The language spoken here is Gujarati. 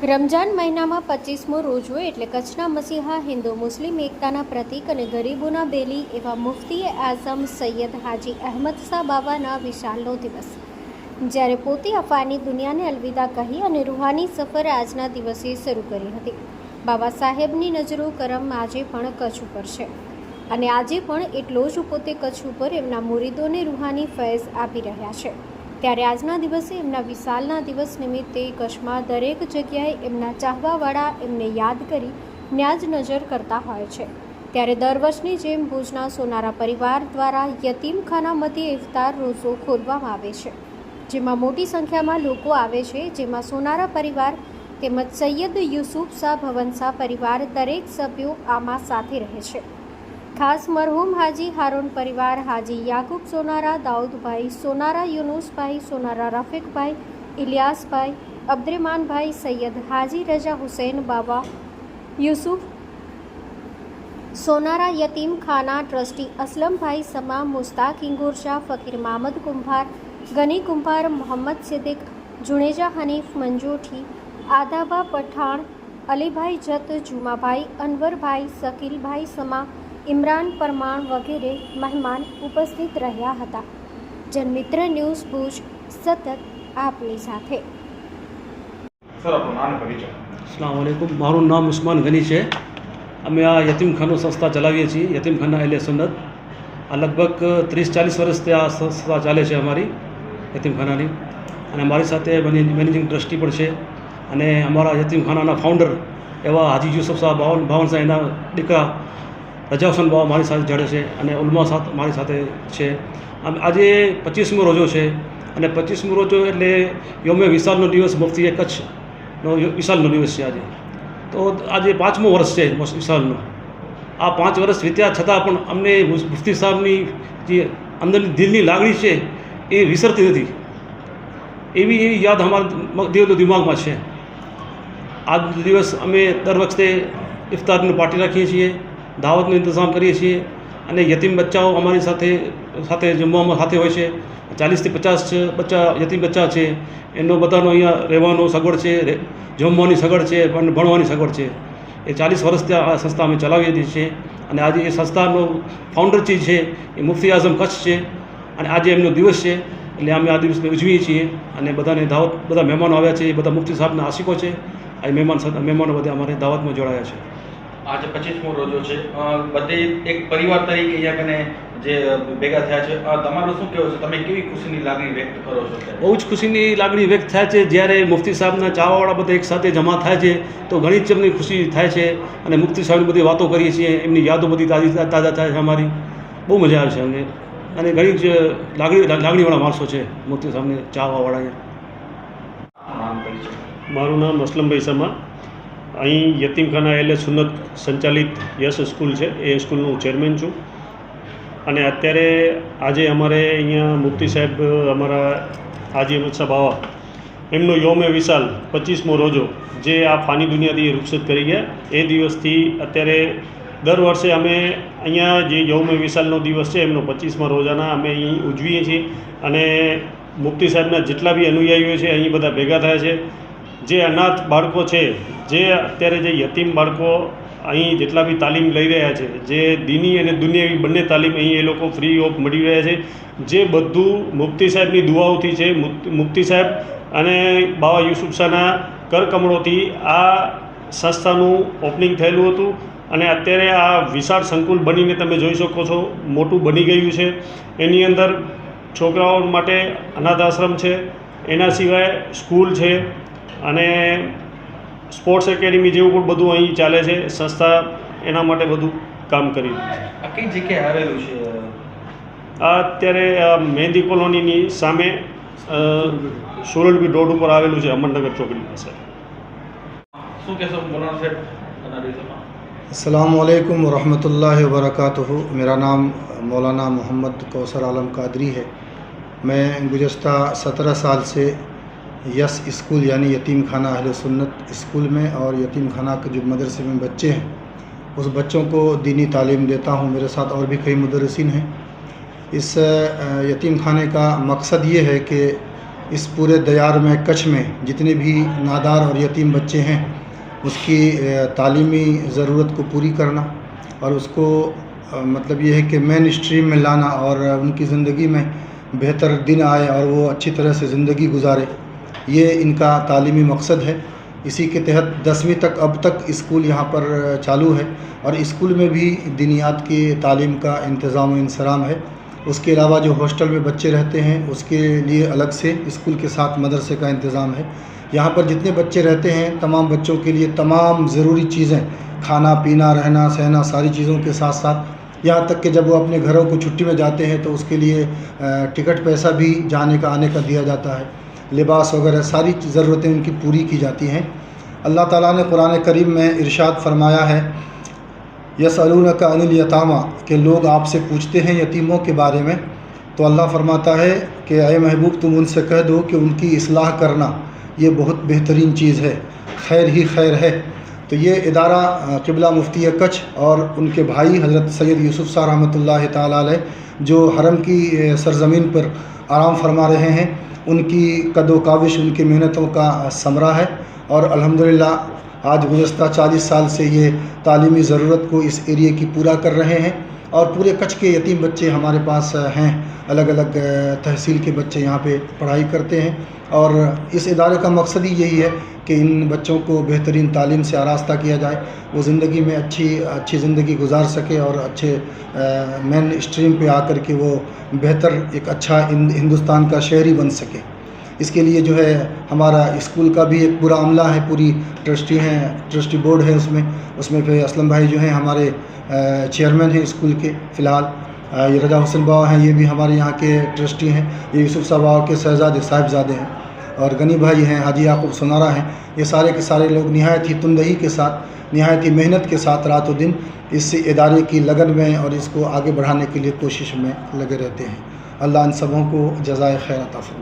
રમજાન મહિનામાં 25મો રોજો એટલે કચ્છના મસીહા હિન્દુ મુસ્લિમ એકતાના પ્રતીક અને ગરીબોના બેલી એવા મુફ્તીએ આઝમ સૈયદ હાજી અહેમદ શાહ બાબાના વિશાલનો દિવસ, જ્યારે પોતે અફાની દુનિયાને અલવિદા કહી અને રૂહાની સફર આજના દિવસે શરૂ કરી હતી। બાબા સાહેબની નજરો કરમ આજે પણ કચ્છ ઉપર છે અને આજે પણ એટલો જ પોતે કચ્છ ઉપર એમના મુરીદોને રૂહાની ફૈઝ આપી રહ્યા છે। ત્યારે આજના દિવસે એમના વિશાલના દિવસ નિમિત્તે કચ્છમાં દરેક જગ્યાએ એમના ચાહવાવાળા એમને યાદ કરી ન્યાજ નજર કરતા હોય છે। ત્યારે દર વર્ષની જેમ ભુજના સોનારા પરિવાર દ્વારા યતીમખાના મધ્યે ઇફતાર રોઝો ખોલવામાં આવે છે, જેમાં મોટી સંખ્યામાં લોકો આવે છે, જેમાં સોનારા પરિવાર તેમજ સૈયદ યુસુફ શાહ ભવનશાહ પરિવાર દરેક સભ્યો આમાં સાથે રહે છે। ખાસ મરહૂમ હાજી હારૂન પરિવાર, હાજી યાકુબ સોનારા, દાઉદભાઈ સોનારા, યુનુસભાઈ સોનારા, રફીકભાઈ, ઇલિયાસભાઈ, અબ્દુરમાનભાઈ, સૈયદ હાજી રજા હુસૈન બાબા, યુસુફ સોનારા, યતીમખાના ટ્રસ્ટી અસલમભાઈ સમા, મુસ્તાક ઇંગુરશા, ફકીર મામદ કુંભાર, ગની કુંભાર, મોહમ્મદ સિદ્દીક, જુનેજા હનીફ મંજોઠી, આદાબા પઠાણ, અલીભાઈ જત, જુમાભાઈ, અનવરભાઈ, શકીલભાઈ સમા, ઇમરાન પરમાણ વગેરે મહેમાન ઉપસ્થિત રહ્યા હતા। જનમિત્ર ન્યૂઝ ભુજ સતત આપની સાથે। अस्सलाम वालेकुम, मारू नाम उस्मान गनी है। अमे आ यतीमखानो संस्था चलावीए छीए, यतीमखाना अहले सुन्नत। आ लगभग 30-40 वर्षથી આ સંસ્થા ચાલે છે અમારી યતીમખાનાની, અને અમારી સાથે મેનેજિંગ ટ્રસ્ટી પણ છે, અને અમારા યતીમખાનાના ફાઉન્ડર એવા હાજી યુસુફ સાહેબ બાવન સાહેબ એના દીકરા રજા હુસૈન બાબા મારી સાથે જોડે છે, અને ઉલમા સાથે મારી સાથે છે। આજે 25મો રોજો છે, અને 25મો રોજો એટલે યોમે વિશાલનો દિવસ, મુફ્તીએ કચ્છનો વિશાલનો દિવસ છે આજે। તો આજે 5મું વર્ષ છે વિશાલનું। આ 5 વર્ષ વીત્યા છતાં પણ અમને મુફ્તી સાહેબની જે અંદરની દિલની લાગણી છે એ વિસરતી નથી, એવી યાદ અમારા દિમાગમાં છે। આજ દિવસ અમે દર વખતે ઇફતારની પાર્ટી રાખીએ છીએ, દાવતનો ઇંતજામ કરીએ છીએ, અને યતીમ બચ્ચાઓ અમારી સાથે જમવામાં સાથે હોય છે। 40થી 50 યતીમ બચ્ચા છે, એનો બધાનો અહીંયા રહેવાનો સગવડ છે, જમવાની સગવડ છે, પણ ભણવાની સગવડ છે। એ 40 વર્ષથી આ સંસ્થા અમે ચલાવીએ છીએ, અને આજે એ સંસ્થાનો ફાઉન્ડર છે એ મુફ્તી આઝમ કચ્છ છે, અને આજે એમનો દિવસ છે એટલે અમે આ દિવસને ઉજવીએ છીએ, અને બધાને દાવત, બધા મહેમાનો આવ્યા છે એ બધા મુફ્તી સાહેબના આશિકો છે। આ મહેમાનો બધા અમારી દાવતમાં જોડાયા છે। આજે 25મો રોજો છે, બધે એક પરિવાર તરીકે અહીંયા કને જે ભેગા થયા છે, તમારું શું કહેવું છે? તમે કેવી ખુશીની લાગણી વ્યક્ત કરો છો? બહુ જ ખુશીની લાગણી વ્યક્ત થાય છે। જ્યારે મુફ્તી સાહેબના ચાહવાવાળા બધા એક સાથે જમા થાય છે તો ઘણી જ એમની ખુશી થાય છે, અને મુફ્તી સાહેબની બધી વાતો કરીએ છીએ, એમની યાદો બધી તાજા થાય છે અમારી। બહુ મજા આવે છે અમને, અને ઘણી જ લાગણીવાળા માણસો છે મુફ્તી સાહેબને ચાહવાવાળા। મારું નામ અસલમભાઈ સમા, અહીં યતીમખાના અહેલે સુન્નત સંચાલિત યશ સ્કૂલ છે, એ સ્કૂલનો હું ચેરમેન છું। અને અત્યારે આજે અમારે અહીંયા મુફ્તી સાહેબ અમારા હાજી અહેમદ શાહ બાવા એમનો યોમે વિશાલ 25મો રોજો જે આ ફાની દુનિયાથી રૂખસત કરી ગયા, એ દિવસથી અત્યારે દર વર્ષે અમે અહીંયા જે યોમે વિશાલનો દિવસ છે એમનો 25મા રોજાના અમે અહીં ઉજવીએ છીએ, અને મુફ્તી સાહેબના જેટલા બી અનુયાયીઓ છે અહીં બધા ભેગા થયા છે। જે અનાથ બાળકો છે, જે અત્યારે જે યતીમ બાળકો અહીં જેટલા બી તાલીમ લઈ રહ્યા છે, જે દીની અને દુનિયાવી બંને તાલીમ અહીં એ લોકો ફ્રી ઓફ મળી રહ્યા છે, જે બધું મુફ્તી સાહેબની દુઆઓથી છે। મુફ્તી સાહેબ અને બાવા યુસુફ શાહના કરકમળોથી આ સંસ્થાનું ઓપનિંગ થયેલું હતું, અને અત્યારે આ વિશાળ સંકુલ બનીને તમે જોઈ શકો છો મોટું બની ગયું છે। એની અંદર છોકરાઓ માટે અનાથ આશ્રમ છે, એના સિવાય સ્કૂલ છે, અને સ્પોર્ટ્સ એકેડમી જેવું પણ બધું અહીં ચાલે છે। સંસ્થા એના માટે બધું કામ કરી રહી છે। આ કઈ જગ્યાએ આવેલું છે? આ અત્યારે મહેંદી કોલોનીની સામે સુરલબી રોડ ઉપર આવેલું છે, અમરનગર ચોકડી પાસે। શું કહેશો મોલાના સાહેબ આના વિષયમાં? अस्सलाम वालेकुम वरहमतुल्लाहि वबरकातुहू। मेरा नाम मौलाना मोहम्मद कौसर आलम कादरी है। मैं गुज़श्ता 17 साल से यस स्कूल यानी यतीम खाना अहले सुन्नत स्कूल में और यतीम खाना के जो मदरसे में बच्चे हैं उस बच्चों को दीनी तालीम देता हूँ। मेरे साथ और भी कई मुदर्रिसीन हैं। इस यतीम खाने का मकसद ये है कि اس پورے دیار میں کچھ میں جتنے بھی نادار اور یتیم بچے ہیں اس کی تعلیمی ضرورت کو پوری کرنا اور اس کو مطلب یہ ہے کہ مین اسٹریم میں لانا اور ان کی زندگی میں بہتر دن آئے اور وہ اچھی طرح سے زندگی گزارے، یہ ان کا تعلیمی مقصد ہے۔ اسی کے تحت 10ویں تک اب تک اسکول یہاں پر چالو ہے اور اسکول میں بھی دینیات کی تعلیم کا انتظام و انصرام ہے۔ اس کے علاوہ جو ہاسٹل میں بچے رہتے ہیں اس کے لیے الگ سے اسکول کے ساتھ مدرسے کا انتظام ہے۔ یہاں پر جتنے بچے رہتے ہیں تمام بچوں کے لیے تمام ضروری چیزیں، کھانا پینا رہنا سہنا ساری چیزوں کے ساتھ ساتھ یہاں تک کہ جب وہ اپنے گھروں کو چھٹی میں جاتے ہیں تو اس کے لیے ٹکٹ پیسہ بھی جانے کا آنے کا دیا جاتا ہے، لباس وغیرہ ساری ضرورتیں ان کی پوری کی جاتی ہیں۔ اللہ تعالیٰ نے قرآن کریم میں ارشاد فرمایا ہے یسألونک عن الیتامی کہ لوگ آپ سے پوچھتے ہیں یتیموں کے بارے میں، تو اللہ فرماتا ہے کہ اے محبوب تم ان سے کہہ دو کہ ان کی اصلاح کرنا یہ بہت بہترین چیز ہے، خیر ہی خیر ہے۔ تو یہ ادارہ قبلہ مفتی کچھ اور ان کے بھائی حضرت سید یوسف صاحب رحمۃ اللہ تعالیٰ علیہ جو حرم کی سرزمین پر آرام فرما رہے ہیں، ان کی قد و کاوش ان کی محنتوں کا ثمرہ ہے اور الحمدللہ آج گزشتہ 40 سال سے یہ تعلیمی ضرورت کو اس ایریے کی پورا کر رہے ہیں اور پورے کچھ کے یتیم بچے ہمارے پاس ہیں، الگ الگ تحصیل کے بچے یہاں پہ پڑھائی کرتے ہیں اور اس ادارے کا مقصد ہی یہی ہے کہ ان بچوں کو بہترین تعلیم سے آراستہ کیا جائے، وہ زندگی میں اچھی زندگی گزار سکے اور اچھے مین اسٹریم پہ آ کر کے وہ بہتر ایک اچھا ہندوستان کا شہری بن سکے۔ اس کے لیے جو ہے ہمارا اسکول کا بھی ایک پورا عملہ ہے، پوری ٹرسٹی ہیں، ٹرسٹی بورڈ ہے اس میں پھر اسلم بھائی جو ہیں ہمارے چیئرمین ہیں اسکول کے فی الحال، یہ رضا حسین بابا ہیں یہ بھی ہمارے یہاں کے ٹرسٹی ہیں، یہ یوسف صاحب بابا کے شہزادے صاحبزادے ہیں اور غنی بھائی ہیں، حاجی یعقوب سنارا ہیں، یہ سارے کے سارے لوگ نہایت ہی تندہی کے ساتھ، نہایت ہی محنت کے ساتھ رات و دن اس ادارے کی لگن میں اور اس کو آگے بڑھانے کے لیے کوشش میں لگے رہتے ہیں۔ اللہ ان سبوں کو جزائے خیر عطا فرمائے۔